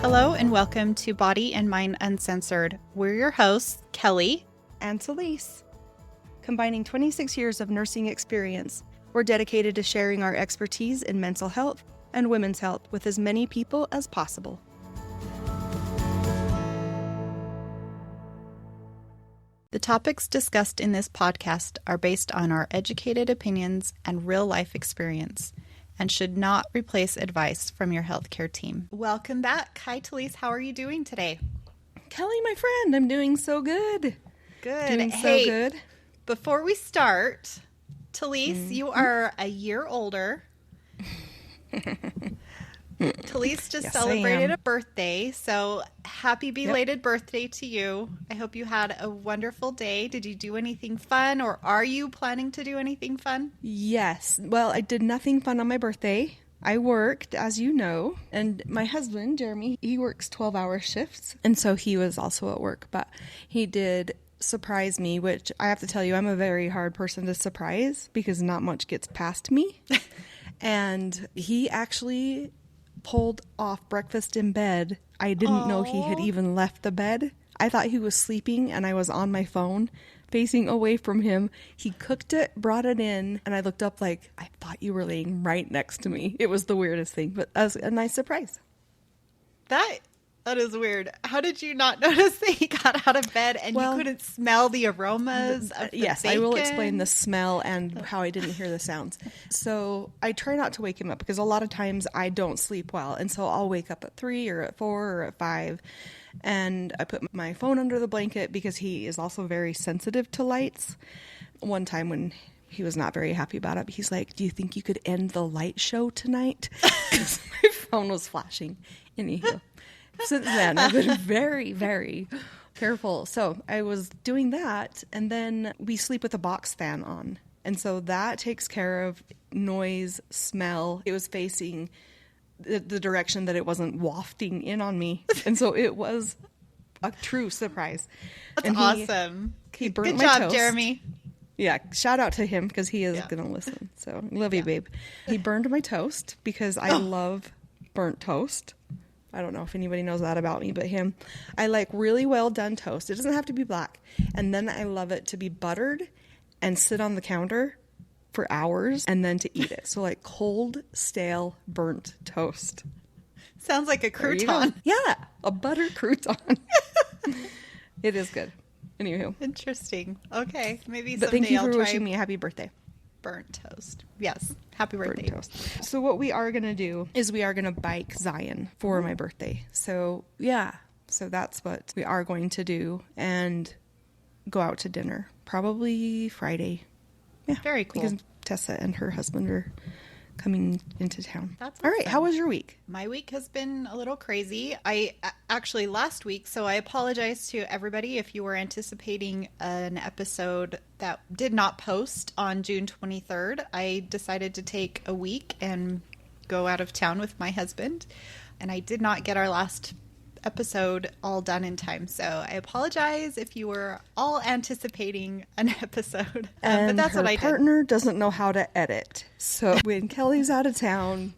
Hello and welcome to Body and Mind Uncensored. We're your hosts, Kelly and Celise. Combining 26 years of nursing experience, we're dedicated to sharing our expertise in mental health and women's health with as many people as possible. The topics discussed in this podcast are based on our educated opinions and real-life experience and should not replace advice from your healthcare team. Welcome back. Hi, Talise. How are you doing today? Kelly, my friend, I'm doing so good. Good. Doing hey, so good. Before we start, Talise, you are a year older. Talise just celebrated a birthday, so happy belated birthday to you. I hope you had a wonderful day. Did you do anything fun, or are you planning to do anything fun? Yes. Well, I did nothing fun on my birthday. I worked, as you know, and my husband, Jeremy, he works 12-hour shifts, and so he was also at work, but he did surprise me, which I have to tell you, I'm a very hard person to surprise because not much gets past me. And he actually pulled off breakfast in bed. I didn't know he had even left the bed. I thought he was sleeping and I was on my phone facing away from him. He cooked it, brought it in, and I looked up like, I thought you were laying right next to me. It was the weirdest thing, but as a nice surprise. That is weird. How did you not notice that he got out of bed and you couldn't smell the aromas of the Yes, bacon? I will explain the smell and how I didn't hear the sounds. So I try not to wake him up because a lot of times I don't sleep well. And so I'll wake up at 3 or at 4 or at 5. And I put my phone under the blanket because he is also very sensitive to lights. One time when he was not very happy about it, he's like, do you think you could end the light show tonight? Because my phone was flashing. Anywho. Since then, I've been very, very careful. So I was doing that, and then we sleep with a box fan on. And so that takes care of noise, smell. It was facing the direction that it wasn't wafting in on me. And so it was a true surprise. That's awesome. He burnt Good my job, toast. Jeremy. Yeah, shout out to him because he is going to listen. So love you, babe. He burned my toast because I love burnt toast. I don't know if anybody knows that about me, but him. I like really well done toast. It doesn't have to be black. And then I love it to be buttered and sit on the counter for hours and then to eat it. So like cold, stale, burnt toast. Sounds like a crouton. Yeah, a buttered crouton. It is good. Anywho. Interesting. Okay, maybe but someday thank you I'll for try wishing me a happy birthday. Burnt toast. Yes. Happy birthday. Burnt toast. So what we are going to do is we are going to bike Zion for my birthday. So yeah, so that's what we are going to do and go out to dinner. Probably Friday. Yeah. Very cool. Because Tessa and her husband are coming into town. That's all right. awesome. How was your week? My week has been a little crazy. I actually last week, so I apologize to everybody if you were anticipating an episode that did not post on June 23rd. I decided to take a week and go out of town with my husband, and I did not get our last episode all done in time. So I apologize if you were all anticipating an episode. And but that's her what I did. partner doesn't know how to edit. So when Kelly's out of town,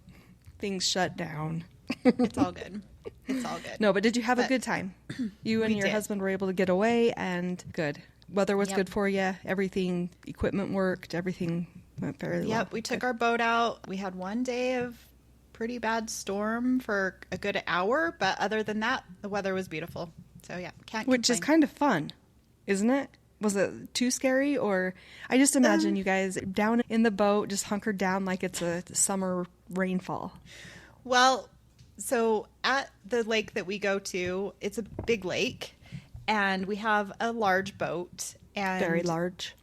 things shut down. It's all good. It's all good. No, but did you have a good time? You and your did. husband were able to get away, and good. Weather was good for you. Everything, equipment worked. Everything went fairly well. Yep, we took our boat out. We had one day of pretty bad storm for a good hour, but other than that, the weather was beautiful. So yeah, can't Which complain. is kind of fun, isn't it? Was it too scary? Or I just imagine you guys down in the boat, just hunkered down like it's a summer rainfall. Well, so at the lake that we go to, it's a big lake, and we have a large boat. And Very large.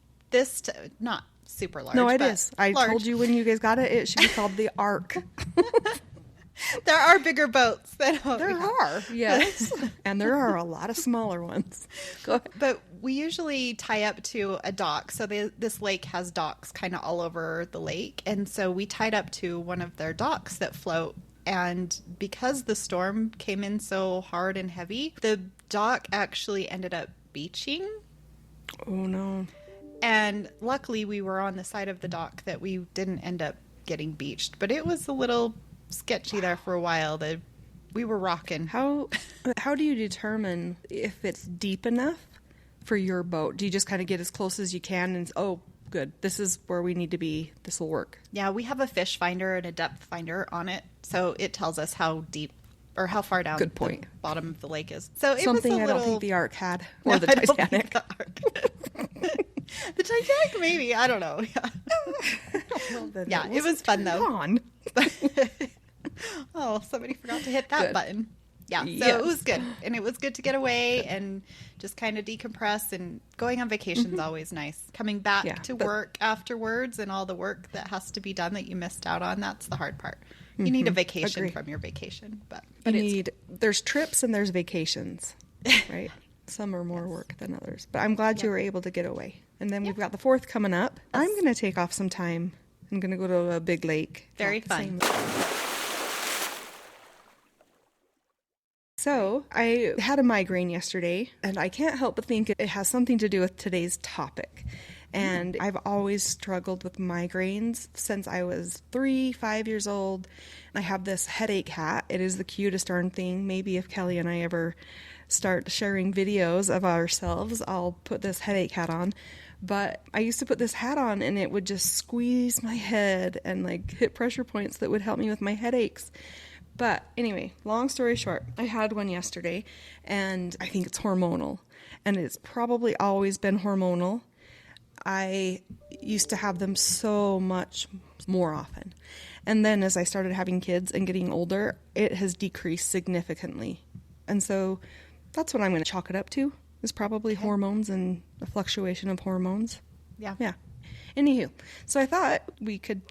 Not super large. No, it but is. I large. told you when you guys got it, it should be called the Ark. There are bigger boats than what There we have. are, yes. And there are a lot of smaller ones. Go ahead. But we usually tie up to a dock. So this lake has docks kind of all over the lake. And so we tied up to one of their docks that float. And because the storm came in so hard and heavy, the dock actually ended up beaching. Oh, no. And luckily we were on the side of the dock that we didn't end up getting beached. But it was a little sketchy there for a while. The We were rocking. How do you determine if it's deep enough for your boat? Do you just kind of get as close as you can and, oh, good, this is where we need to be, this will work? Yeah, we have a fish finder and a depth finder on it, so it tells us how deep or how far down Good point. the bottom of the lake is. So it Something was a I little... don't think the Ark had, or No, the I don't think Titanic. the Ark. The Titanic, maybe. I don't know. Yeah, it was fun though. On. Oh, somebody forgot to hit that Good. button. Yeah, so Yes. it was good. And it was good to get away and just kind of decompress. And going on vacation is always nice. Coming back to work afterwards and all the work that has to be done that you missed out on, that's the hard part. You need a vacation Agree. from your vacation. But There's trips and there's vacations, right? Some are more work than others. But I'm glad you were able to get away. And then we've got the 4th coming up. I'm going to take off some time. I'm going to go to a big lake. Very fun. So I had a migraine yesterday, and I can't help but think it has something to do with today's topic. And I've always struggled with migraines since I was 5 years old. I have this headache hat. It is the cutest darn thing. Maybe if Kelly and I ever start sharing videos of ourselves, I'll put this headache hat on. But I used to put this hat on and it would just squeeze my head and like hit pressure points that would help me with my headaches. But anyway, long story short, I had one yesterday and I think it's hormonal, and it's probably always been hormonal. I used to have them so much more often. And then as I started having kids and getting older, it has decreased significantly. And so that's what I'm going to chalk it up to, is probably hormones and a fluctuation of hormones. Yeah. Anywho, so I thought we could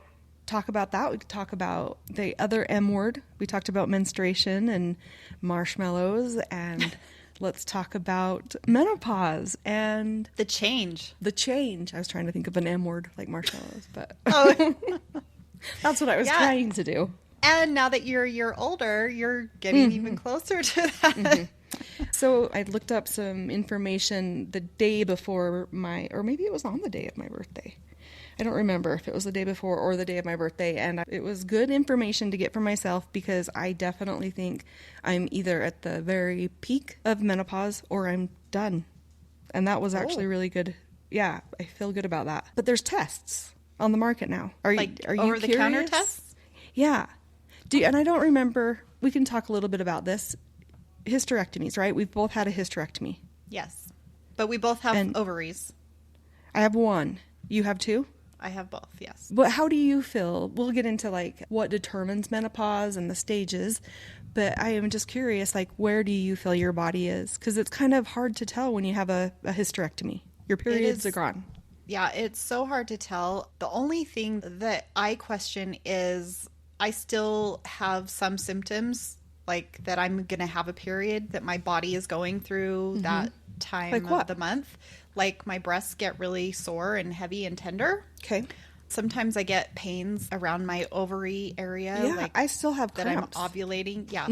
talk about that. We could talk about the other M word. We talked about menstruation and marshmallows, and let's talk about menopause and The change. I was trying to think of an M word like marshmallows, but Oh, that's what I was trying to do. and now that you're a year older, you're getting even closer to that. So I looked up some information the day before or maybe it was on the day of my birthday. I don't remember if it was the day before or the day of my birthday, and it was good information to get for myself because I definitely think I'm either at the very peak of menopause or I'm done. And that was actually really good. Yeah, I feel good about that. But there's tests on the market now. Are you over-the-counter curious? tests? Yeah. And I don't remember, we can talk a little bit about this. Hysterectomies, right? We've both had a hysterectomy. Yes. But we both have ovaries. I have one. You have two? I have both, yes. But how do you feel? We'll get into like what determines menopause and the stages, but I am just curious, like, where do you feel your body is? Because it's kind of hard to tell when you have a hysterectomy. Your periods are gone. Yeah, it's so hard to tell. The only thing that I question is I still have some symptoms, like that I'm going to have a period, that my body is going through that time Like what? of the month. Like my breasts get really sore and heavy and tender. Okay. Sometimes I get pains around my ovary area. Yeah, like I still have that cramps. I'm ovulating. Yeah.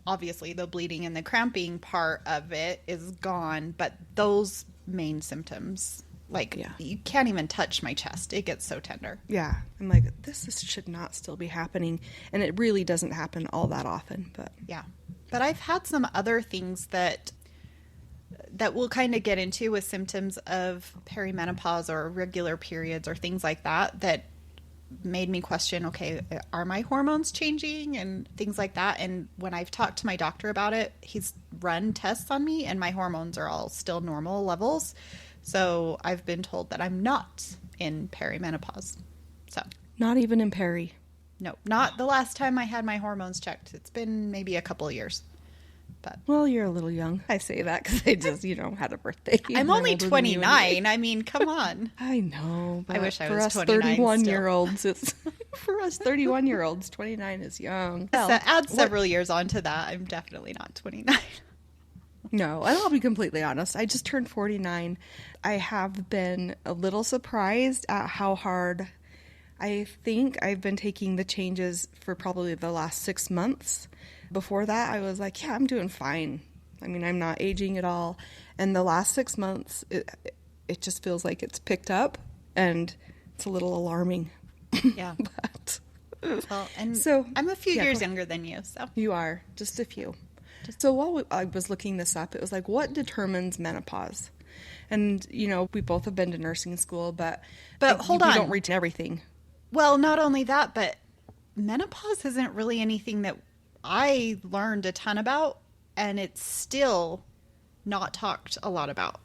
Obviously, the bleeding and the cramping part of it is gone, but those main symptoms, like you can't even touch my chest. It gets so tender. Yeah. I'm like, should not still be happening. And it really doesn't happen all that often. But yeah. But I've had some other things that we'll kind of get into with symptoms of perimenopause or irregular periods or things like that made me question, okay, are my hormones changing and things like that? And when I've talked to my doctor about it, he's run tests on me and my hormones are all still normal levels. So I've been told that I'm not in perimenopause. So not even in peri. No, not the last time I had my hormones checked. It's been maybe a couple of years. But well, you're a little young. I say that because I just, had a birthday. I'm only 29. I mean, come on. I know. But I wish I for was us 29 31-year-olds, it's for us 31-year-olds, 29 is young. So add several years onto that. I'm definitely not 29. No, and I'll be completely honest. I just turned 49. I have been a little surprised at how hard I think I've been taking the changes for probably the last 6 months. Before that, I was like, yeah, I'm doing fine. I mean, I'm not aging at all. And the last 6 months, it just feels like it's picked up, and it's a little alarming. Yeah. But Well, and So, I'm a few yeah, years go- younger than you, so. You are, just a few. So while I was looking this up, it was like, what determines menopause? And, we both have been to nursing school, but Hold we on. don't reach everything. Well, not only that, but menopause isn't really anything that I learned a ton about, and it's still not talked a lot about.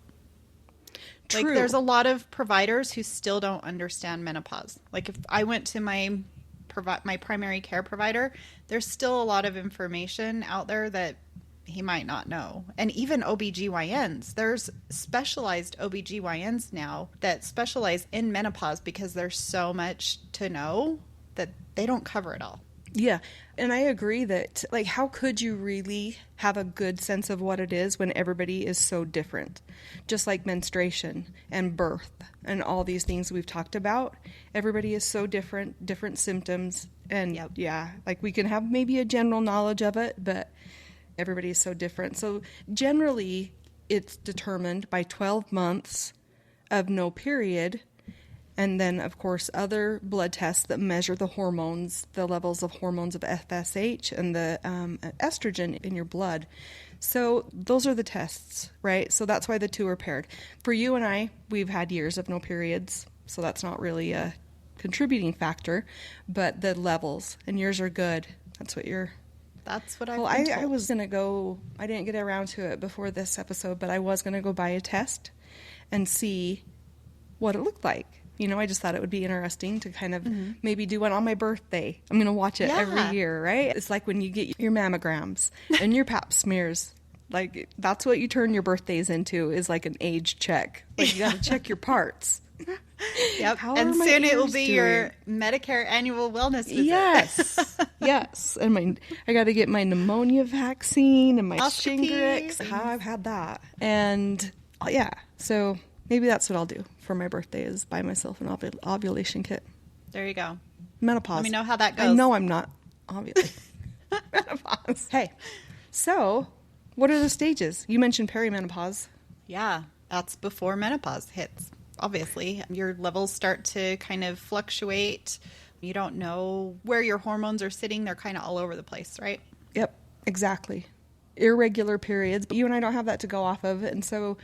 True. Like, there's a lot of providers who still don't understand menopause. Like, if I went to my primary care provider, there's still a lot of information out there that he might not know. And even OBGYNs, there's specialized OBGYNs now that specialize in menopause because there's so much to know that they don't cover it all. Yeah. And I agree that, like, how could you really have a good sense of what it is when everybody is so different? Just like menstruation and birth and all these things we've talked about. Everybody is so different symptoms. And yeah, like we can have maybe a general knowledge of it, but everybody is so different. So generally, it's determined by 12 months of no period. And then, of course, other blood tests that measure the hormones, the levels of hormones of FSH and the estrogen in your blood. So those are the tests, right? So that's why the two are paired. For you and I, we've had years of no periods, so that's not really a contributing factor. But the levels, and yours are good. That's what you're... That's what I've Well, been told. I was going to go... I didn't get around to it before this episode, but I was going to go buy a test and see what it looked like. I just thought it would be interesting to kind of maybe do one on my birthday. I'm going to watch it every year, right? It's like when you get your mammograms and your pap smears. Like, that's what you turn your birthdays into, is like an age check. Like, you got to check your parts. Yep. How And are my soon it will ears be doing? your Medicare annual wellness visit. Yes. Yes. And I got to get my pneumonia vaccine and my Oscopy. Shingrix. I've had that. And yeah, so maybe that's what I'll do for my birthday, is buy myself an ovulation kit. There you go. Menopause. Let me know how that goes. I know I'm not ovulating. Menopause. Hey, so what are the stages? You mentioned perimenopause. Yeah, that's before menopause hits. Obviously, your levels start to kind of fluctuate. You don't know where your hormones are sitting. They're kind of all over the place, right? Yep, exactly. Irregular periods. But you and I don't have that to go off of. And so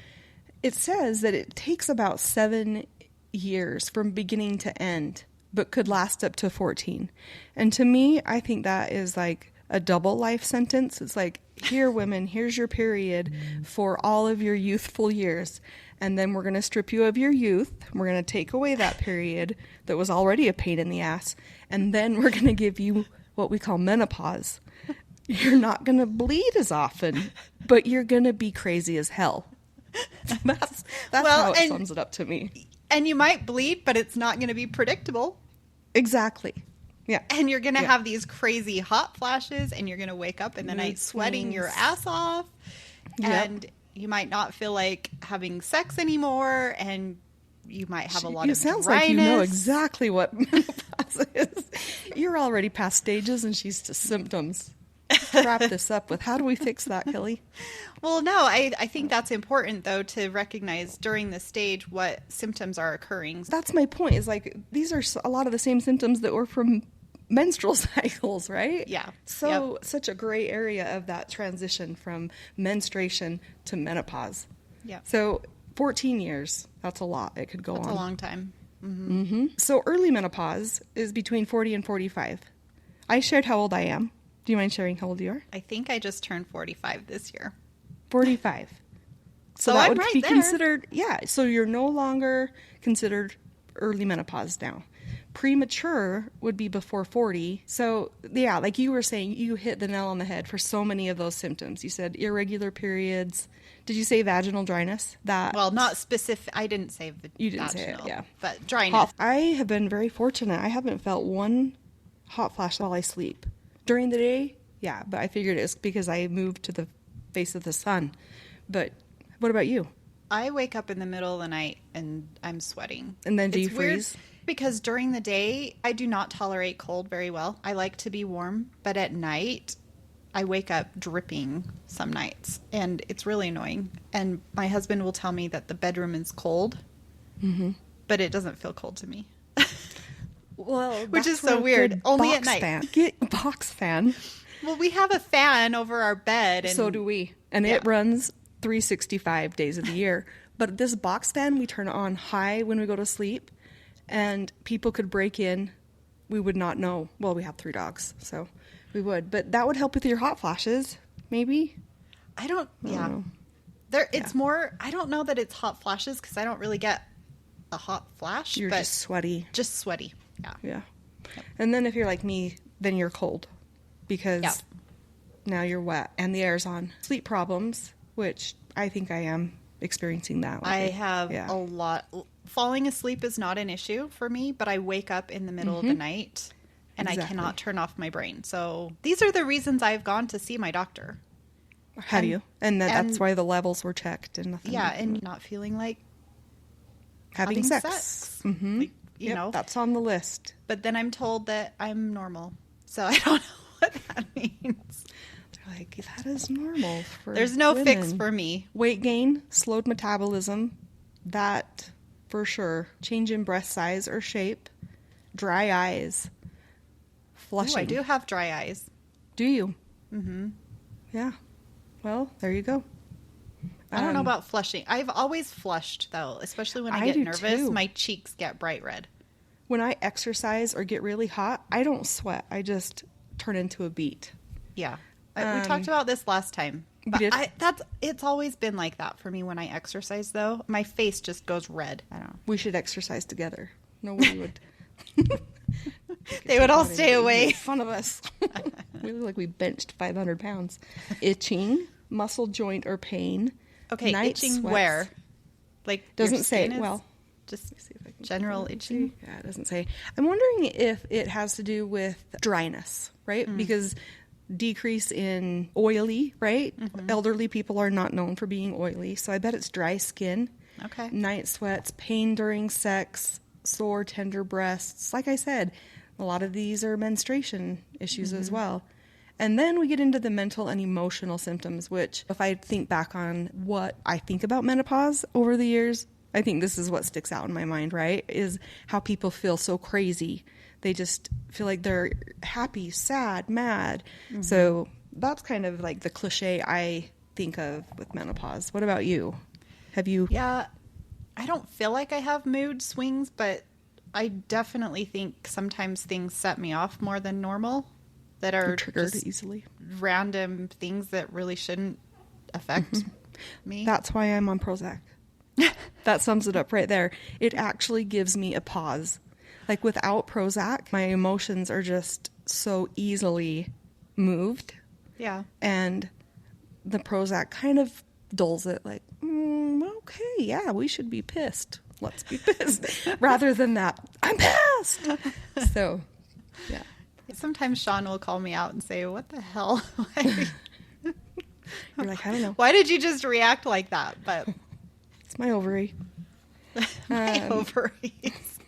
it says that it takes about 7 years from beginning to end, but could last up to 14. And to me, I think that is like a double life sentence. It's like, here, women, here's your period for all of your youthful years. And then we're going to strip you of your youth. We're going to take away that period that was already a pain in the ass. And then we're going to give you what we call menopause. You're not going to bleed as often, but you're going to be crazy as hell. That's how it sums it up to me. And you might bleed, but it's not going to be predictable. Exactly. Yeah. And you're going to have these crazy hot flashes, and you're going to wake up in the night sweating your ass off. Yep. And you might not feel like having sex anymore, and you might have a lot of sounds dryness. like you know exactly what menopause is. You're already past stages, and she's just symptoms. Wrap this up with, how do we fix that, Kelly? Well, no, I think that's important, though, to recognize during the stage what symptoms are occurring. That's my point, is like, these are a lot of the same symptoms that were from menstrual cycles, right? Yeah. So such a gray area of that transition from menstruation to menopause. Yeah. So 14 years, that's a lot. It could go on. That's a long time. Mm-hmm. So early menopause is between 40 and 45. I shared how old I am. Do you mind sharing how old you are? I think I just turned 45 this year. 45. So So that I'm would right be there. considered, so you're no longer considered early menopause now. Premature would be before 40. So, yeah, like you were saying, you hit the nail on the head for so many of those symptoms. You said irregular periods. Did you say vaginal dryness? Well, not specific. I didn't say You didn't say it, vaginal, yeah. but dryness. I have been very fortunate. I haven't felt one hot flash while I sleep. During the day, yeah, but I figured it's because I moved to the face of the sun. But what about you? I wake up in the middle of the night and I'm sweating. And then do you It's weird freeze? because during the day, I do not tolerate cold very well. I like to be warm, but at night, I wake up dripping some nights, and it's really annoying. And my husband will tell me that the bedroom is cold, but it doesn't feel cold to me. Well, which is that's where so a weird. good Only at box night. fan. Get a box fan. Well, we have a fan over our bed. And So do we. And Yeah. it runs 365 days of the year. But this box fan, we turn it on high when we go to sleep, and people could break in. We would not know. Well, we have 3 dogs, so we would. But that would help with your hot flashes, maybe. I don't. Yeah. know. It's more. I don't know that it's hot flashes because I don't really get a hot flash. You're but just sweaty. just sweaty. Yeah. Yeah. And then if you're like me, then you're cold because Yeah. now you're wet and the air's on. Sleep problems, which I think I am experiencing that. I have Yeah. a lot. Falling asleep is not an issue for me, but I wake up in the middle of the night and I Exactly. cannot turn off my brain. So these are the reasons I've gone to see my doctor. Have you? And that's and- why the levels were checked and nothing. Yeah, and not feeling like having sex. Mm-hmm. Like, you know. That's on the list. But then I'm told that I'm normal. So I don't know what that means. They're like, that is normal for There's no fix women. for me. Weight gain, slowed metabolism, that for sure. Change in breast size or shape, dry eyes, Ooh, flushing. I do have dry eyes. Do you? Mm-hmm. Yeah. Well, there you go. I don't know about flushing. I've always flushed, though, especially when I I get do, nervous. too. My cheeks get bright red. When I exercise or get really hot, I don't sweat. I just turn into a beet. Yeah. We talked about this last time. We But did? it's always been like that for me when I exercise, though. My face just goes red. I don't know. We should exercise together. Nobody would. They would all They'd stay away. make fun of us. We look like we benched 500 pounds. Itching, muscle joint or pain. Okay, night itching sweats. where? Like your Doesn't say. skin is Well, just see if I can general itching. Yeah, it doesn't say. I'm wondering if it has to do with dryness, right? Because decrease in oily, right? Elderly people are not known for being oily, so I bet it's dry skin. Okay. Night sweats, pain during sex, sore, tender breasts. Like I said, a lot of these are menstruation issues as well. And then we get into the mental and emotional symptoms, which if I think back on what I think about menopause over the years, I think this is what sticks out in my mind, right? Is how people feel so crazy. They just feel like they're happy, sad, mad. So that's kind of like the cliche I think of with menopause. What about you? Have you? Yeah, I don't feel like I have mood swings, but I definitely think sometimes things set me off more than normal that are Triggered just easily. random things that really shouldn't affect me. That's why I'm on Prozac. That sums it up right there. It actually gives me a pause. Like without Prozac, my emotions are just so easily moved. Yeah. And the Prozac kind of dulls it like, okay, yeah, we should be pissed. Let's be pissed. Rather than that, I'm pissed. So, yeah. Sometimes Sean will call me out and say, "What the hell? Why, You're like, I don't know. why did you just react like that?" But It's my ovary. my ovaries.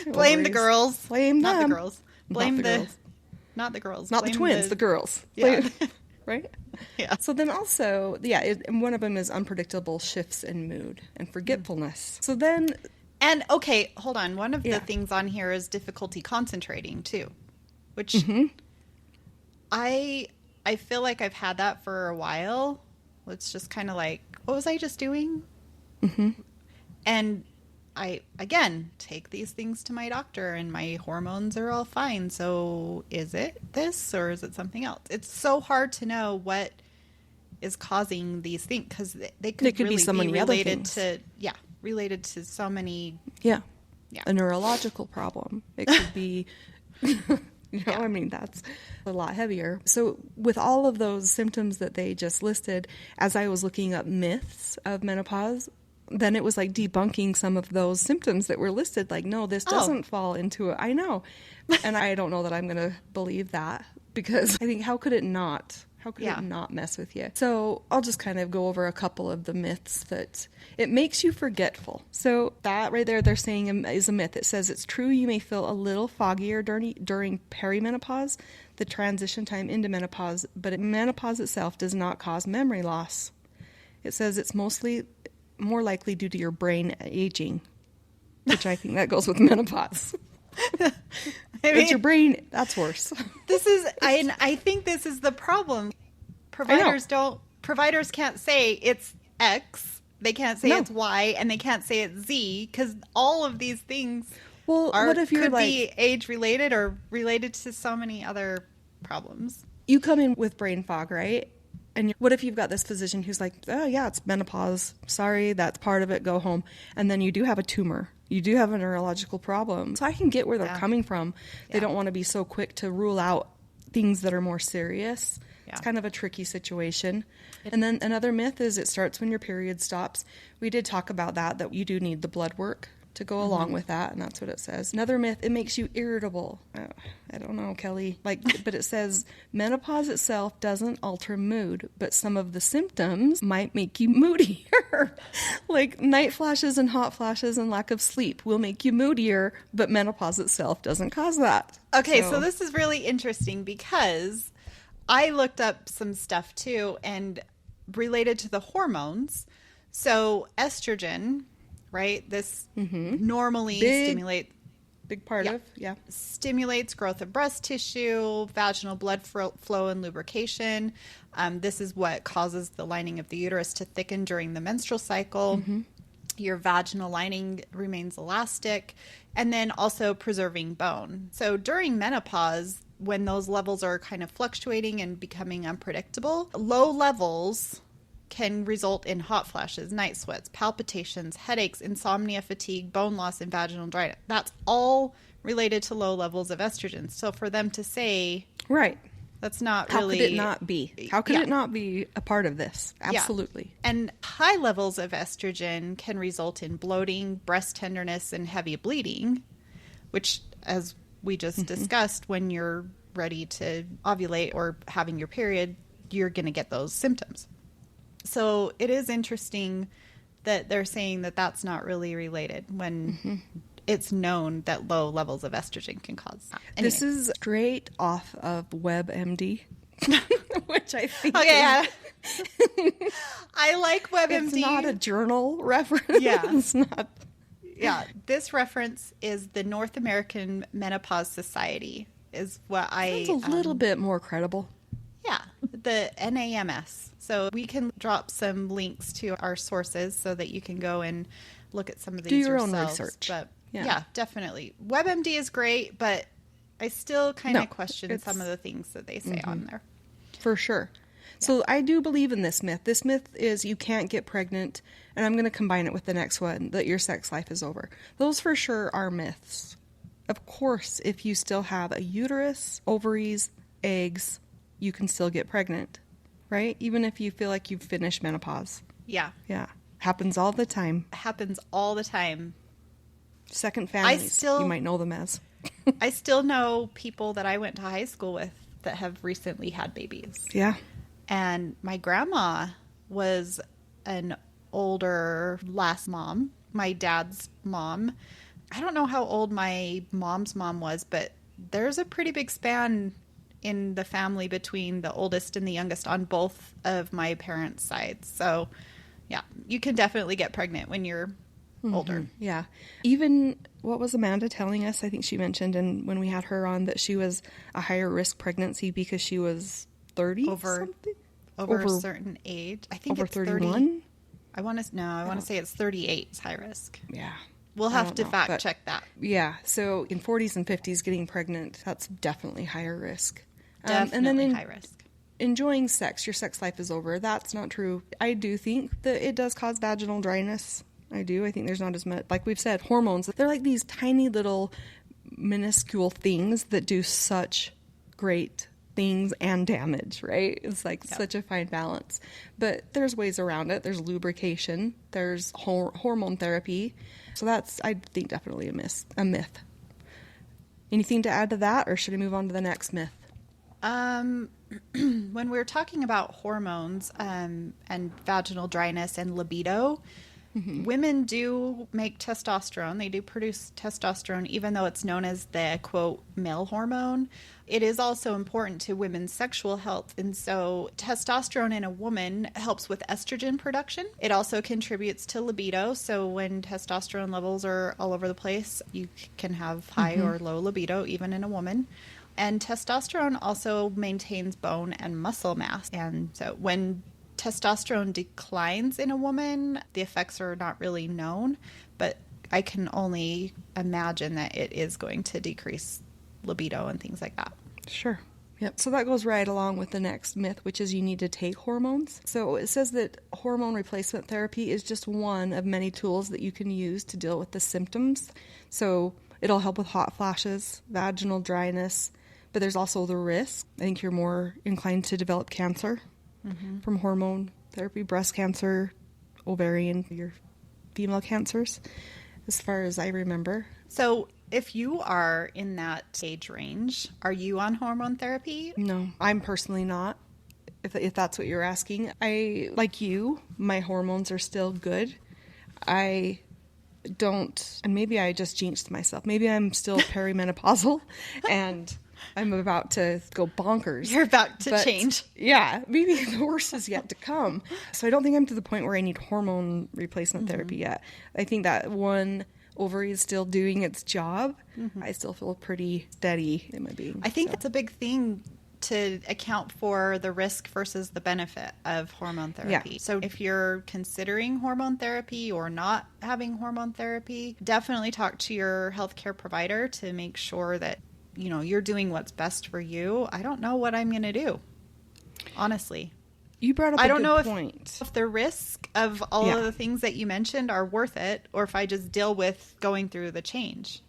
Blame the ovaries. girls. Blame not them. the girls. Blame the the girls. not the girls. Not the Blame twins, the girls. Yeah. Right? Yeah. So then also, and one of them is unpredictable shifts in mood and forgetfulness. So then, And okay, hold on. One of Yeah. the things on here is difficulty concentrating too, which Mm-hmm. I feel like I've had that for a while. It's just kind of like, what was I just doing? Mm-hmm. And I again take these things to my doctor, and my hormones are all fine. So is it this or is it something else? It's so hard to know what is causing these things because they could be really so be many other related things. to related to so many. Yeah. Yeah. A neurological problem. It could be, Yeah. I mean, that's a lot heavier. So with all of those symptoms that they just listed, as I was looking up myths of menopause, then it was like debunking some of those symptoms that were listed. Like, no, this doesn't fall into it. I know. And I don't know that I'm going to believe that because I think, how could it not? How could Yeah. it not mess with you? So I'll just kind of go over a couple of the myths that it makes you forgetful. So that right there, they're saying is a myth. It says it's true you may feel a little foggier during perimenopause, the transition time into menopause, but menopause itself does not cause memory loss. It says it's mostly more likely due to your brain aging, which I think that goes with menopause. I It's your brain. That's worse. I think this is the problem. Providers can't say it's X. They can't say No. it's Y, and they can't say it's Z, because all of these things Well, what if you're could like, be age related or related to so many other problems. you come in with brain fog, right? And what if you've got this physician who's like, oh, yeah, it's menopause. Sorry, that's part of it. Go home. And then you do have a tumor. You do have a neurological problem. So I can get where they're coming from. They don't want to be so quick to rule out things that are more serious. Yeah. It's kind of a tricky situation. And then another myth is it starts when your period stops. We did talk about that you do need the blood work to go along with that, and that's what it says. Another myth, it makes you irritable. I don't know, Kelly. But it says menopause itself doesn't alter mood, but some of the symptoms might make you moodier. Like night flashes and hot flashes and lack of sleep will make you moodier, but menopause itself doesn't cause that. Okay, so this is really interesting because I looked up some stuff too, and related to the hormones. So estrogen, right? This normally big part of, stimulates growth of breast tissue, vaginal blood flow and lubrication. This is what causes the lining of the uterus to thicken during the menstrual cycle. Your vaginal lining remains elastic, and then also preserving bone. So during menopause, when those levels are kind of fluctuating and becoming unpredictable, low levels can result in hot flashes, night sweats, palpitations, headaches, insomnia, fatigue, bone loss, and vaginal dryness. That's all related to low levels of estrogen. So for them to say, right, that's not how really... could it not be? How could it not be a part of this? Absolutely. Yeah. And high levels of estrogen can result in bloating, breast tenderness, and heavy bleeding, which, as we just discussed, when you're ready to ovulate or having your period, you're going to get those symptoms. So it is interesting that they're saying that that's not really related when it's known that low levels of estrogen can cause that. Anyway. This is straight off of WebMD, which I think I like WebMD. It's not a journal reference. Yeah. It's not. Yeah. This reference is the North American Menopause Society is what It's a little bit more credible. Yeah. The NAMS. So we can drop some links to our sources so that you can go and look at some of these yourselves. Do your own research. But yeah, definitely. WebMD is great, but I still kind of question some of the things that they say on there. For sure. Yeah. So I do believe in this myth. This myth is you can't get pregnant, and I'm going to combine it with the next one, that your sex life is over. Those for sure are myths. Of course, if you still have a uterus, ovaries, eggs, you can still get pregnant. Right? Even if you feel like you've finished menopause. Yeah. Yeah. Happens all the time. Happens all the time. Second families, you might know them as. I still know people that I went to high school with that have recently had babies. Yeah. And my grandma was an older last mom, my dad's mom. I don't know how old my mom's mom was, but there's a pretty big span in the family between the oldest and the youngest on both of my parents' sides. So, yeah, you can definitely get pregnant when you're older. Yeah. Even, what was Amanda telling us? I think she mentioned, and when we had her on, that she was a higher risk pregnancy because she was 30 over a certain age. I think over it's 31. 30. I want to say it's 38 is high risk. Yeah. We'll have to fact check that. Yeah. So in 40s and 50s, getting pregnant, that's definitely higher risk. Definitely and then high risk. Enjoying sex, your sex life is over. That's not true. I do think that it does cause vaginal dryness. I do. I think there's not as much, like we've said, hormones. They're like these tiny little minuscule things that do such great things and damage, right? It's like such a fine balance. But there's ways around it. There's lubrication. There's hormone therapy. So that's, I think, definitely a myth. Anything to add to that, or should I move on to the next myth? When we're talking about hormones and vaginal dryness and libido, Women do make testosterone. They do produce testosterone, even though it's known as the quote male hormone. It is also important to women's sexual health. And so testosterone in a woman helps with estrogen production. It also contributes to libido. So when testosterone levels are all over the place, you can have high or low libido, even in a woman. And testosterone also maintains bone and muscle mass. And so when testosterone declines in a woman, the effects are not really known, but I can only imagine that it is going to decrease libido and things like that. Sure. Yep. So that goes right along with the next myth, which is you need to take hormones. So it says that hormone replacement therapy is just one of many tools that you can use to deal with the symptoms. So it'll help with hot flashes, vaginal dryness, but there's also the risk. I think you're more inclined to develop cancer from hormone therapy, breast cancer, ovarian, your female cancers, as far as I remember. So if you are in that age range, are you on hormone therapy? No, I'm personally not, if that's what you're asking. I, like you, my hormones are still good. I don't, and maybe I just jinxed myself. Maybe I'm still perimenopausal and I'm about to go bonkers. You're about to change. Yeah, maybe the worst is yet to come. So I don't think I'm to the point where I need hormone replacement therapy yet. I think that one ovary is still doing its job. I still feel pretty steady in my being. I think that's a big thing to account for the risk versus the benefit of hormone therapy. Yeah. So if you're considering hormone therapy or not having hormone therapy, definitely talk to your healthcare provider to make sure that you're doing what's best for you. I don't know what I'm going to do, honestly. You brought up a good point. If the risk of all of the things that you mentioned are worth it, or if I just deal with going through the change,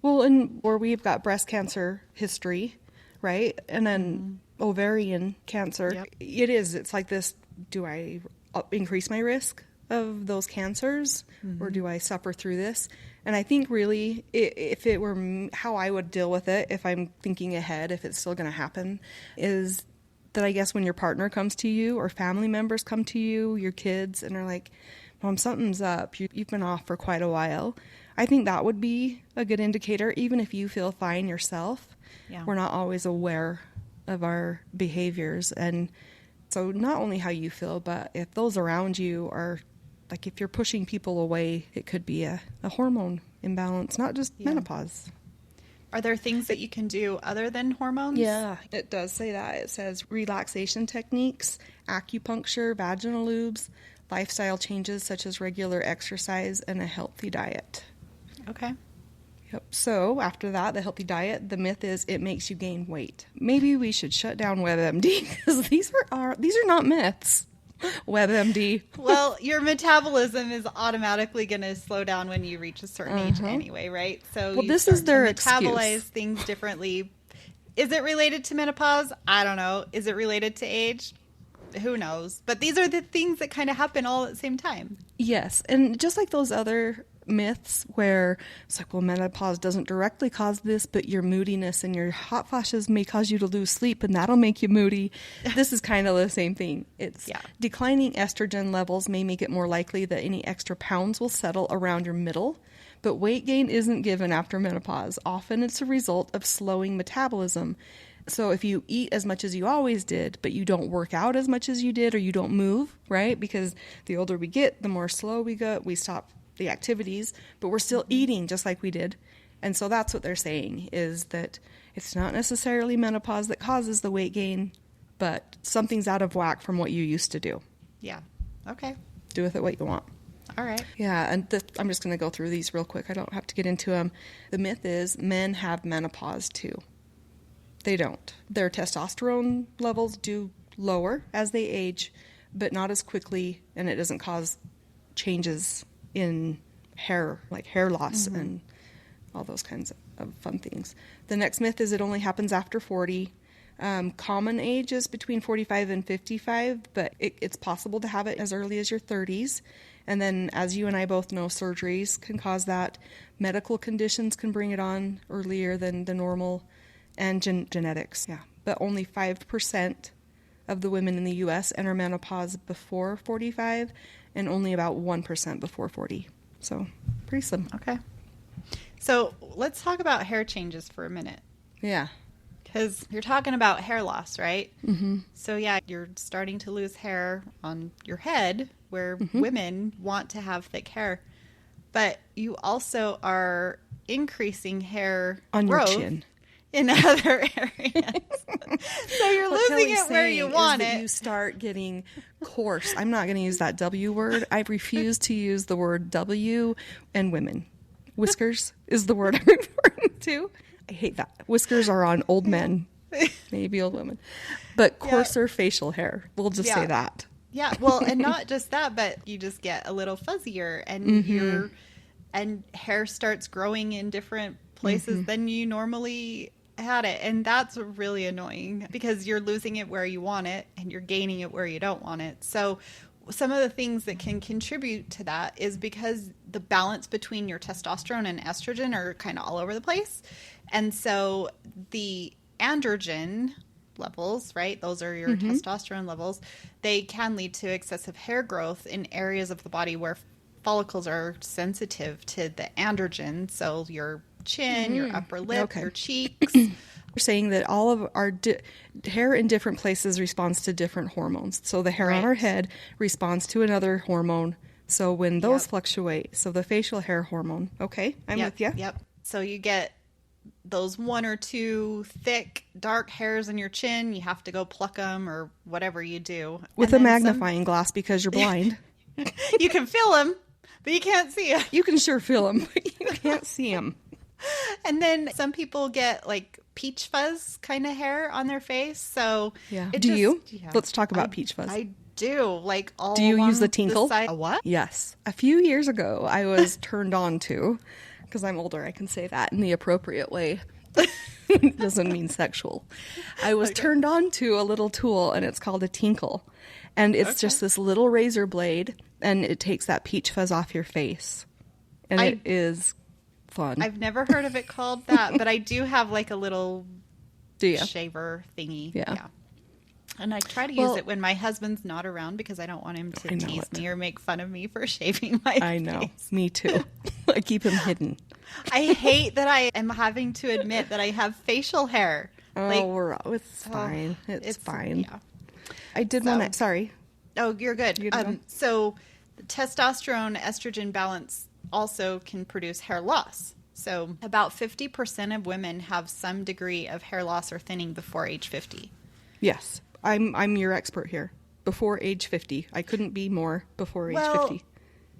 Well, or we've got breast cancer history, right? And then ovarian cancer. Yep. It's like this, do I increase my risk of those cancers or do I suffer through this? And I think really, if it were how I would deal with it, if I'm thinking ahead, if it's still going to happen, is that I guess when your partner comes to you or family members come to you, your kids, and are like, Mom, something's up. You've been off for quite a while. I think that would be a good indicator, even if you feel fine yourself. Yeah. We're not always aware of our behaviors. And so not only how you feel, but if those around you are, like if you're pushing people away, it could be a hormone imbalance, not just menopause. Are there things that you can do other than hormones? Yeah, it does say that. It says relaxation techniques, acupuncture, vaginal lubes, lifestyle changes such as regular exercise, and a healthy diet. Okay. Yep. So after that, the healthy diet, the myth is it makes you gain weight. Maybe we should shut down WebMD because these are not myths. WebMD. Well, your metabolism is automatically going to slow down when you reach a certain age anyway, right? So this is their metabolize excuse. Things differently. Is it related to menopause? I don't know. Is it related to age? Who knows? But these are the things that kind of happen all at the same time. Yes, and just like those other myths where it's like, well, menopause doesn't directly cause this, but your moodiness and your hot flashes may cause you to lose sleep and that'll make you moody. This is kind of the same thing. It's declining estrogen levels may make it more likely that any extra pounds will settle around your middle, but weight gain isn't given after menopause. Often it's a result of slowing metabolism. So if you eat as much as you always did, but you don't work out as much as you did, or you don't move, right? Because the older we get, the more slow we get, we stop the activities, but we're still eating just like we did. And so that's what they're saying, is that it's not necessarily menopause that causes the weight gain, but something's out of whack from what you used to do. Yeah. Okay. Do with it what you want. All right. Yeah, and I'm just going to go through these real quick. I don't have to get into them. The myth is men have menopause too. They don't. Their testosterone levels do lower as they age, but not as quickly, and it doesn't cause changes in hair, like hair loss and all those kinds of fun things. The next myth is it only happens after 40. Common age is between 45 and 55, but it's possible to have it as early as your 30s. And then, as you and I both know, surgeries can cause that. Medical conditions can bring it on earlier than the normal, and genetics. Yeah, but only 5% of the women in the U.S. enter menopause before 45 and only about 1% before 40. So pretty slim. Okay. So let's talk about hair changes for a minute. Yeah. Because you're talking about hair loss, right? Mm-hmm. So yeah, you're starting to lose hair on your head where women want to have thick hair. But you also are increasing hair On growth your chin. in other areas. So you're losing it where you want it. You start getting coarse. I'm not going to use that W word. I refuse to use the word W and women. Whiskers is the word I'm referring to. I hate that. Whiskers are on old men, maybe old women. But coarser facial hair. We'll just say that. Yeah, well, and not just that, but you just get a little fuzzier and and hair starts growing in different places than you normally had it. And that's really annoying because you're losing it where you want it and you're gaining it where you don't want it. So some of the things that can contribute to that is because the balance between your testosterone and estrogen are kind of all over the place. And so the androgen levels, right? Those are your testosterone levels. They can lead to excessive hair growth in areas of the body where follicles are sensitive to the androgen. So your chin, your upper lip, your cheeks. We're saying that all of our hair in different places responds to different hormones. So the hair on our head responds to another hormone. So when those fluctuate, so the facial hair hormone. Okay, I'm with you. Yep. So you get those one or two thick, dark hairs in your chin. You have to go pluck them or whatever you do. With a magnifying glass because you're blind. You can feel them, but you can't see them. You can sure feel them, but you can't see them. And then some people get like peach fuzz kind of hair on their face. So do you? Yeah. Let's talk about peach fuzz. I do. Like all. Do you use the tinkle? A what? Yes. A few years ago, I was turned on to, because I'm older, I can say that in the appropriate way. It doesn't mean sexual. I was turned on to a little tool, and it's called a tinkle. And it's just this little razor blade, and it takes that peach fuzz off your face. And it is fun. I've never heard of it called that, but I do have like a little shaver thingy. Yeah. And I try to use it when my husband's not around because I don't want him to tease me or make fun of me for shaving my face. I know. Me too. I keep him hidden. I hate that I am having to admit that I have facial hair. Oh, it's fine. It's fine. Yeah. I did want to... Sorry. Oh, you're good. So the testosterone estrogen balance also can produce hair loss. So about 50% of women have some degree of hair loss or thinning before age 50. Yes. I'm your expert here. Before age 50. I couldn't be more before age 50.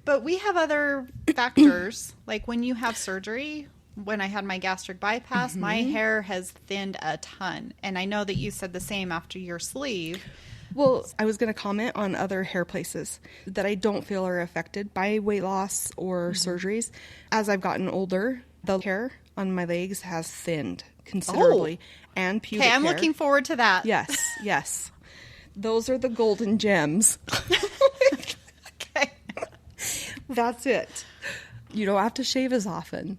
But we have other factors. Like when you have surgery, when I had my gastric bypass, my hair has thinned a ton. And I know that you said the same after your sleeve. Well, I was going to comment on other hair places that I don't feel are affected by weight loss or surgeries. As I've gotten older, the hair on my legs has thinned considerably. And pubic hair. Okay, I'm looking forward to that. Yes. Those are the golden gems. Okay. That's it. You don't have to shave as often.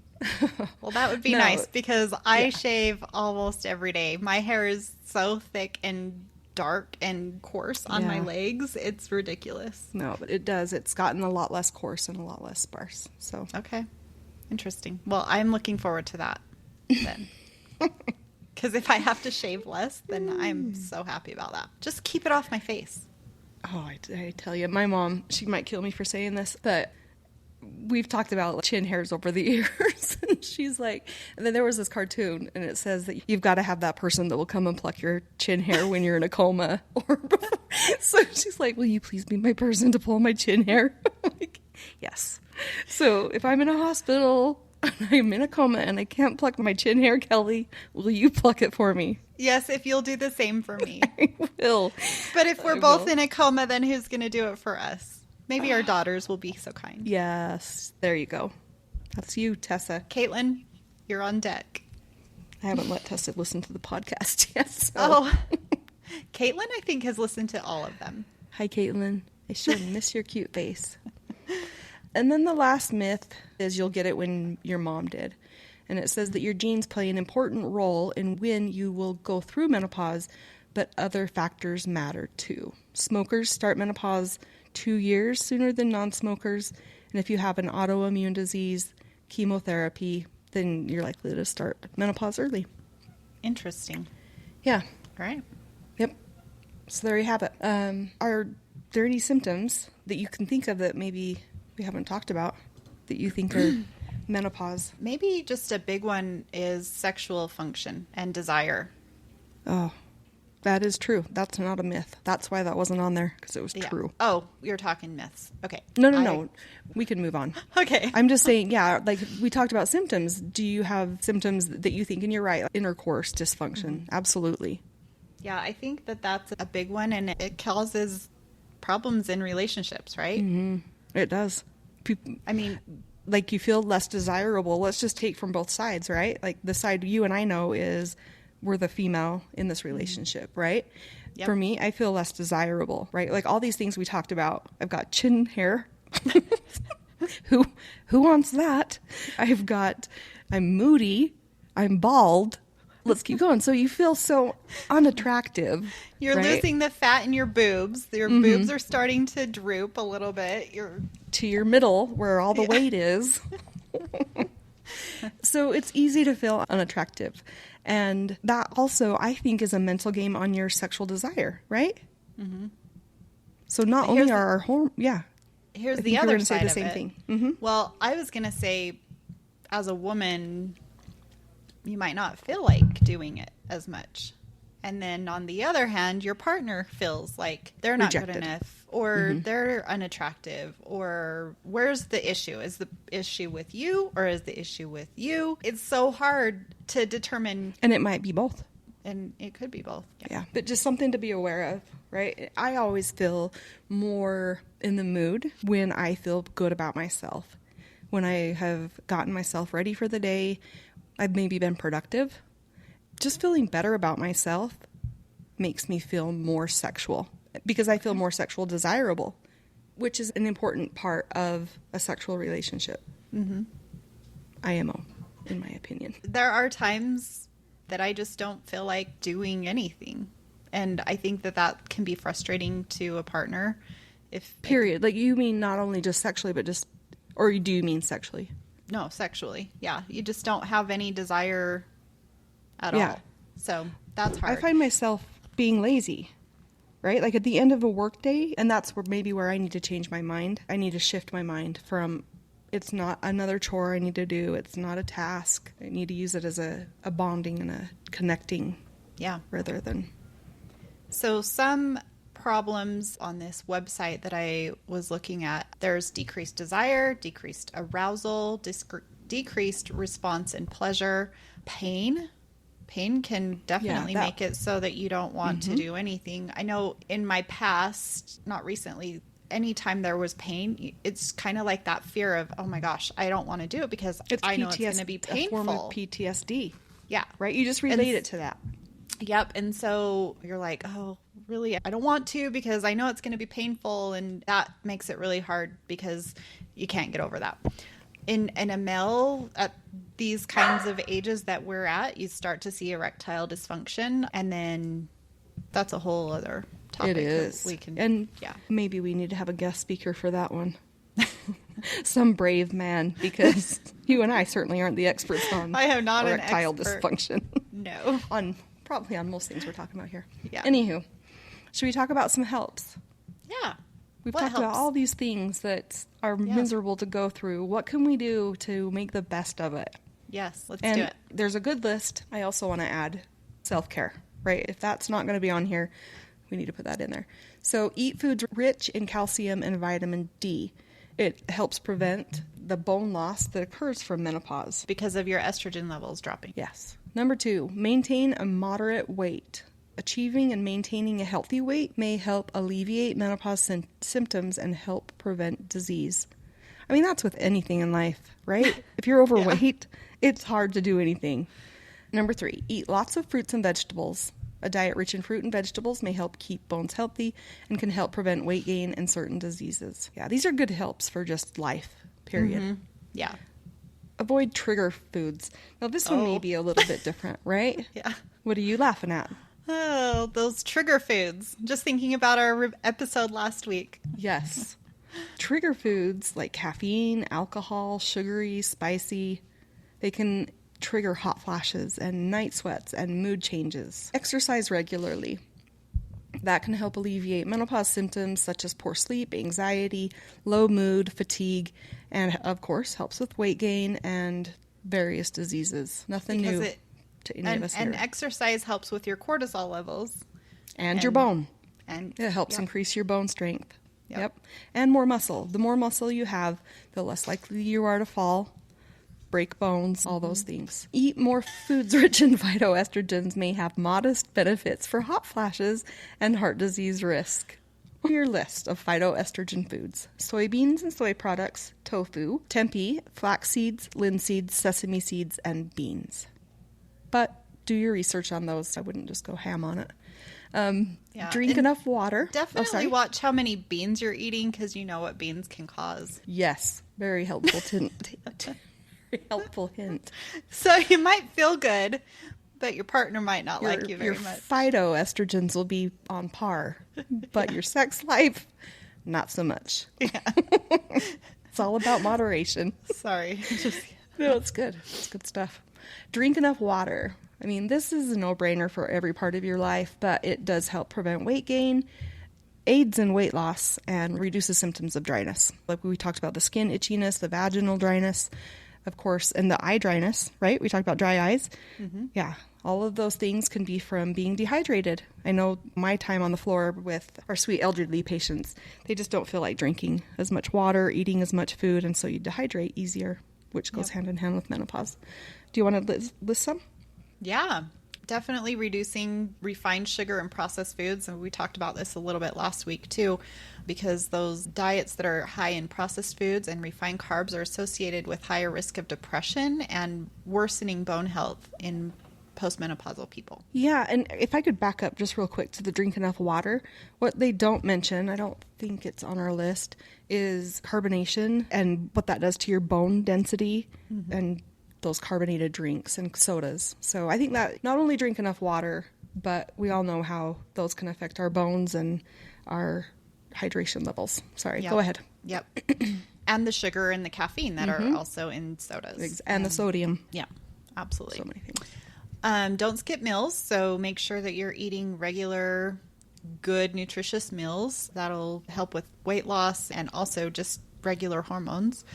Well, that would be nice because I shave almost every day. My hair is so thick and dark and coarse on my legs. It's ridiculous. No, but it does. It's gotten a lot less coarse and a lot less sparse. So okay. Interesting. Well, I'm looking forward to that then. Because if I have to shave less, then I'm so happy about that. Just keep it off my face. Oh, I tell you, my mom, she might kill me for saying this, but we've talked about chin hairs over the years. And she's like, and then there was this cartoon, and it says that you've got to have that person that will come and pluck your chin hair when you're in a coma. So she's like, will you please be my person to pull my chin hair? I'm like, yes. So if I'm in a hospital, I'm in a coma, and I can't pluck my chin hair, Kelly, will you pluck it for me? Yes, if you'll do the same for me. I will. But if we're both in a coma, then who's going to do it for us? Maybe our daughters will be so kind. Yes. There you go. That's you, Tessa. Caitlin, you're on deck. I haven't let Tessa listen to the podcast yet. So. Oh. Caitlin, I think, has listened to all of them. Hi, Caitlin. I sure miss your cute face. And then the last myth is you'll get it when your mom did. And it says that your genes play an important role in when you will go through menopause, but other factors matter too. Smokers start menopause 2 years sooner than non-smokers. And if you have an autoimmune disease, chemotherapy, then you're likely to start menopause early. Interesting. Yeah. All right. Yep. So there you have it. Are there any symptoms that you can think of that maybe we haven't talked about that you think are menopause? Maybe just a big one is sexual function and desire. Oh, that is true. That's not a myth. That's why that wasn't on there, because it was true. Oh, you're talking myths. Okay. No. We can move on. Okay. I'm just saying, yeah, like we talked about symptoms. Do you have symptoms that you think, and you're right, intercourse dysfunction? Absolutely. Yeah, I think that that's a big one, and it causes problems in relationships, right? Mm-hmm. It does. I mean, like you feel less desirable. Let's just take from both sides, right? Like the side you and I know is we're the female in this relationship, right? Yep. For me, I feel less desirable, right? Like all these things we talked about. I've got chin hair. Who wants that? I'm moody. I'm bald. Let's keep going. So you feel so unattractive. You're right? losing the fat in your boobs. Your boobs are starting to droop a little bit. To your middle where all the weight is. So it's easy to feel unattractive. And that also, I think, is a mental game on your sexual desire, right? Mm-hmm. So not only are our Here's the other side of it. Say the same thing. Mm-hmm. Well, I was going to say, as a woman, you might not feel like doing it as much. And then on the other hand, your partner feels like they're not rejected. Good enough, or they're unattractive, or where's the issue? Is the issue with you, or is the issue with you? It's so hard to determine. And it might be both. And it could be both. Yeah. But just something to be aware of, right? I always feel more in the mood when I feel good about myself. When I have gotten myself ready for the day, I've maybe been productive. Just feeling better about myself makes me feel more sexual because I feel more sexual desirable, which is an important part of a sexual relationship. Mm-hmm. IMO, in my opinion. There are times that I just don't feel like doing anything. And I think that can be frustrating to a partner. Period. Like you mean not only just sexually, but just, or do you mean sexually? No, sexually. Yeah. You just don't have any desire at all. So that's hard. I find myself being lazy, right? Like at the end of a work day, and that's where I need to change my mind. I need to shift my mind from it's not another chore I need to do. It's not a task. I need to use it as a bonding and a connecting. Yeah. Rather than. So some problems on this website that I was looking at, there's decreased desire, decreased arousal, decreased response and pleasure, pain. Pain can definitely make it so that you don't want to do anything. I know in my past, not recently, anytime there was pain, it's kind of like that fear of, oh my gosh, I don't want to do it because I know it's going to be painful. A form of PTSD. Yeah. Right? You just relate it to that. Yep. And so you're like, oh, really? I don't want to because I know it's going to be painful. And that makes it really hard because you can't get over that. In a male at these kinds of ages that we're at, you start to see erectile dysfunction, and then that's a whole other topic. It is. Maybe we need to have a guest speaker for that one. Some brave man, because you and I certainly aren't the experts on I am not erectile an expert. dysfunction. No. Probably on most things we're talking about here. Yeah. Anywho, should we talk about some helps? Yeah. We've talked about all these things that are miserable to go through. What can we do to make the best of it? Yes, let's do it. There's a good list. I also want to add self-care, right? If that's not going to be on here, we need to put that in there. So eat foods rich in calcium and vitamin D. It helps prevent the bone loss that occurs from menopause. Because of your estrogen levels dropping. Yes. Number 2, maintain a moderate weight. Achieving and maintaining a healthy weight may help alleviate menopause symptoms and help prevent disease. I mean, that's with anything in life, right? If you're overweight, it's hard to do anything. Number 3, eat lots of fruits and vegetables. A diet rich in fruit and vegetables may help keep bones healthy and can help prevent weight gain and certain diseases. Yeah, these are good helps for just life, period. Mm-hmm. Yeah. Avoid trigger foods. Now, this one may be a little bit different, right? Yeah. What are you laughing at? Oh, those trigger foods. Just thinking about our episode last week. Yes. Trigger foods like caffeine, alcohol, sugary, spicy, they can trigger hot flashes and night sweats and mood changes. Exercise regularly. That can help alleviate menopause symptoms such as poor sleep, anxiety, low mood, fatigue, and of course helps with weight gain and various diseases. Nothing new to any of us here. And exercise helps with your cortisol levels. And your bone. And it helps yep. increase your bone strength. Yep. And more muscle. The more muscle you have, the less likely you are to fall, break bones, all those things. Eat more foods rich in phytoestrogens may have modest benefits for hot flashes and heart disease risk. Your list of phytoestrogen foods: soybeans and soy products, tofu, tempeh, flax seeds, linseeds, sesame seeds, and beans. But do your research on those. I wouldn't just go ham on it. Drink enough water. Definitely watch how many beans you're eating, because you know what beans can cause. Yes, very helpful very helpful hint. So you might feel good, but your partner might not like you very much. Your phytoestrogens will be on par, but your sex life, not so much. Yeah. It's all about moderation. Sorry. No, it's good. It's good stuff. Drink enough water. I mean, this is a no-brainer for every part of your life, but it does help prevent weight gain, aids in weight loss, and reduces symptoms of dryness. Like we talked about the skin itchiness, the vaginal dryness, of course, and the eye dryness, right? We talked about dry eyes. Mm-hmm. Yeah. All of those things can be from being dehydrated. I know my time on the floor with our sweet elderly patients, they just don't feel like drinking as much water, eating as much food, and so you dehydrate easier, which goes hand in hand with menopause. Do you want to list some? Yeah, definitely reducing refined sugar and processed foods. And we talked about this a little bit last week too, because those diets that are high in processed foods and refined carbs are associated with higher risk of depression and worsening bone health in postmenopausal people. Yeah, and if I could back up just real quick to the drink enough water, what they don't mention, I don't think it's on our list, is carbonation and what that does to your bone density and those carbonated drinks and sodas. So I think that not only drink enough water, but we all know how those can affect our bones and our hydration levels. Sorry, go ahead. Yep. And the sugar and the caffeine that are also in sodas. And the sodium. Yeah, absolutely. So many things. Don't skip meals. So make sure that you're eating regular, good, nutritious meals. That'll help with weight loss and also just regular hormones.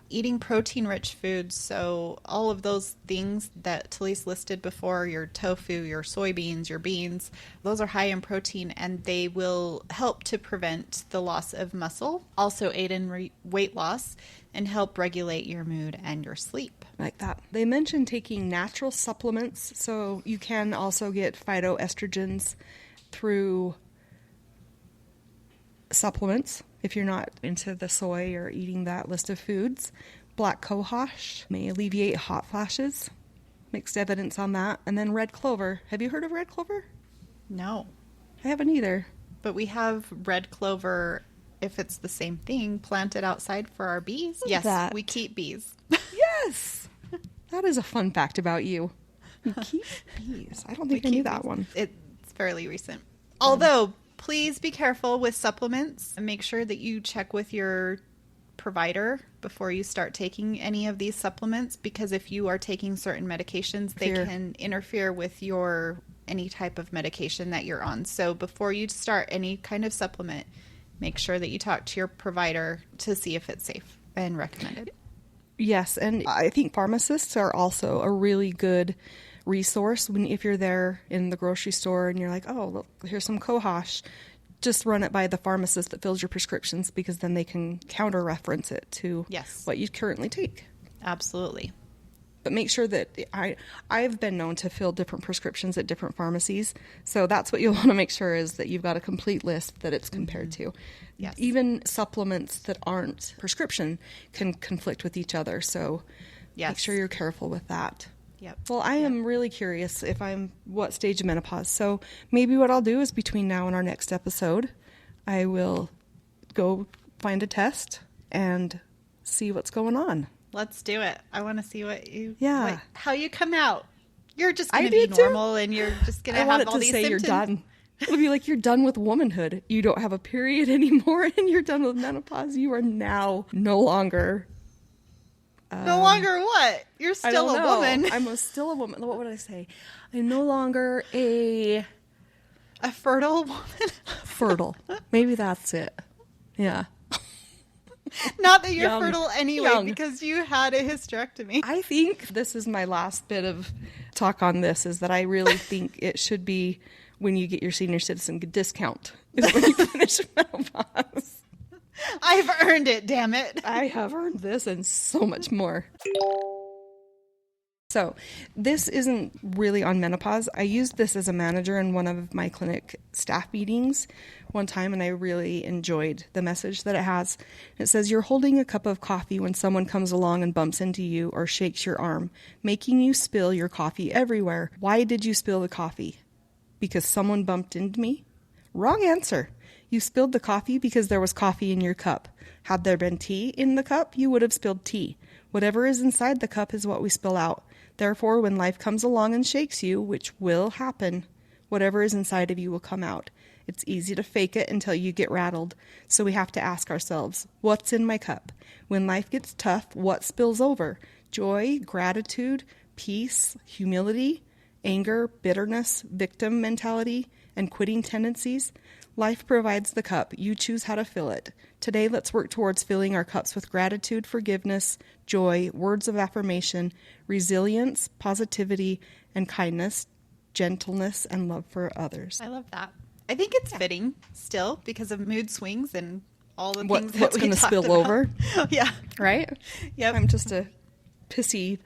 Eating protein-rich foods, so all of those things that Talise listed before, your tofu, your soybeans, your beans, those are high in protein, and they will help to prevent the loss of muscle, also aid in weight loss, and help regulate your mood and your sleep. Like that. They mentioned taking natural supplements, so you can also get phytoestrogens through supplements. If you're not into the soy or eating that list of foods, black cohosh may alleviate hot flashes. Mixed evidence on that. And then red clover. Have you heard of red clover? No. I haven't either. But we have red clover, if it's the same thing, planted outside for our bees. Yes, we keep bees. Yes! That is a fun fact about you. You keep bees. I don't think I knew that one. It's fairly recent. Although, please be careful with supplements and make sure that you check with your provider before you start taking any of these supplements, because if you are taking certain medications, they can interfere with any type of medication that you're on. So before you start any kind of supplement, make sure that you talk to your provider to see if it's safe and recommended. Yes, and I think pharmacists are also a really good resource if you're there in the grocery store and you're like, oh, look, here's some cohosh. Just run it by the pharmacist that fills your prescriptions, because then they can counter-reference it to what you currently take. Absolutely. But make sure that I've been known to fill different prescriptions at different pharmacies. So that's what you'll want to make sure is that you've got a complete list that it's compared to. Yes. Even supplements that aren't prescription can conflict with each other. So make sure you're careful with that. Yep. Well, I am really curious if I'm what stage of menopause. So maybe what I'll do is between now and our next episode, I will go find a test and see what's going on. Let's do it. I want to see what how you come out. You're just I going to be did too. normal and you're just going to I want have it all to these say symptoms. you're done. It'll be like you're done with womanhood. You don't have a period anymore and you're done with menopause. You are now no longer... No longer what? You're I still don't a know. woman. I'm still a woman. What would I say? I'm no longer a... A fertile woman. fertile. Maybe that's it. Yeah. Not that you're Young. fertile anyway, Young. because you had a hysterectomy. I think this is my last bit of talk on this, is that I really think it should be when you get your senior citizen discount is when you finish menopause. I've earned it, damn it. I have earned this and so much more. So this isn't really on menopause. I used this as a manager in one of my clinic staff meetings one time, and I really enjoyed the message that it has. It says, you're holding a cup of coffee when someone comes along and bumps into you or shakes your arm, making you spill your coffee everywhere. Why did you spill the coffee? Because someone bumped into me? Wrong answer. You spilled the coffee because there was coffee in your cup. Had there been tea in the cup, you would have spilled tea. Whatever is inside the cup is what we spill out. Therefore, when life comes along and shakes you, which will happen, whatever is inside of you will come out. It's easy to fake it until you get rattled. So we have to ask ourselves, what's in my cup? When life gets tough, what spills over? Joy, gratitude, peace, humility, anger, bitterness, victim mentality, and quitting tendencies? Life provides the cup. You choose how to fill it. Today, let's work towards filling our cups with gratitude, forgiveness, joy, words of affirmation, resilience, positivity, and kindness, gentleness, and love for others. I love that. I think it's fitting still because of mood swings and all the things that What's we going to talked spill about. over, Yeah. right? Yep. I'm just a pissy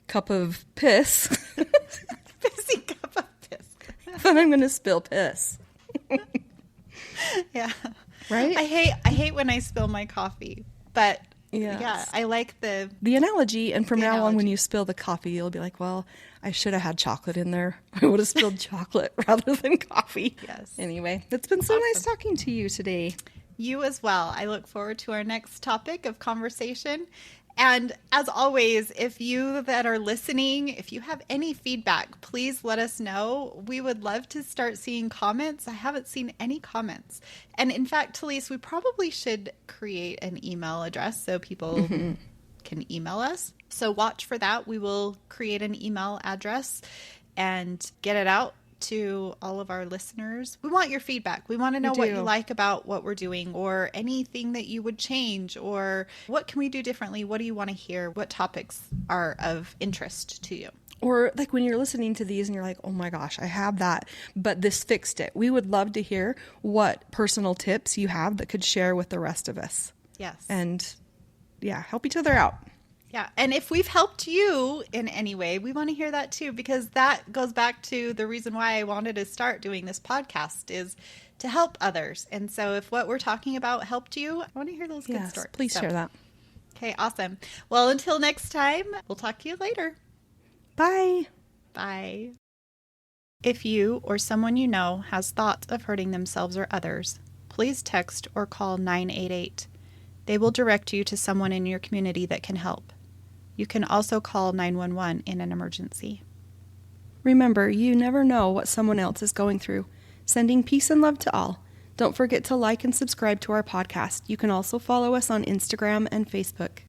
cup of piss. Pissy cup of piss. Then I'm going to spill piss. Yeah. Right? I hate when I spill my coffee, but Yes. yeah, I like the analogy, and from The now on, when analogy. you spill the coffee, you'll be like, well, I should have had chocolate in there. I would have spilled chocolate rather than coffee. Yes. Anyway, it's been so nice talking to you today. You as well. I look forward to our next topic of conversation. And as always, if you that are listening, if you have any feedback, please let us know. We would love to start seeing comments. I haven't seen any comments. And in fact, Talise, we probably should create an email address so people can email us. So watch for that. We will create an email address and get it out to all of our listeners. We want your feedback. We want to know what you like about what we're doing, or anything that you would change, or what can we do differently? What do you want to hear? What topics are of interest to you? Or like when you're listening to these and you're like, oh my gosh, I have that, but this fixed it. We would love to hear what personal tips you have that could share with the rest of us. Yes. And yeah, help each other out. Yeah. And if we've helped you in any way, we want to hear that too, because that goes back to the reason why I wanted to start doing this podcast, is to help others. And so if what we're talking about helped you, I want to hear those good Yes, stories. please share that. Okay, awesome. Well, until next time, we'll talk to you later. Bye. Bye. If you or someone you know has thoughts of hurting themselves or others, please text or call 988. They will direct you to someone in your community that can help. You can also call 911 in an emergency. Remember, you never know what someone else is going through. Sending peace and love to all. Don't forget to like and subscribe to our podcast. You can also follow us on Instagram and Facebook.